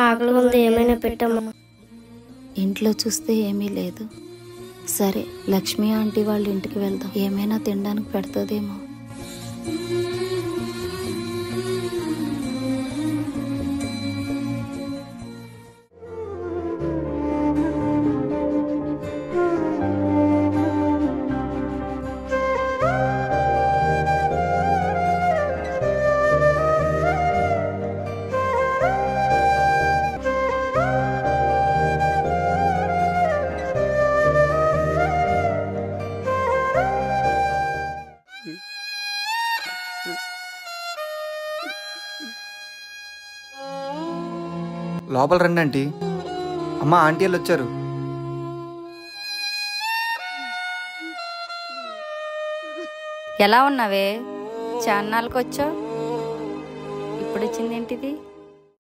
ఆకలి ఉంది, ఏమైనా పెట్టమ్మా. ఇంట్లో చూస్తే ఏమీ లేదు. సరే, లక్ష్మి ఆంటీ వాళ్ళ ఇంటికి వెళ్దాం, ఏమైనా తినడానికి పెడుతుందేమో. లోపల రండి ఆంటీ. అమ్మ, ఆంటీ వాళ్ళు వచ్చారు. ఎలా ఉన్నావే? చాన్నాళ్ళకి వచ్చావు, ఇప్పుడు వచ్చింది ఏంటిది?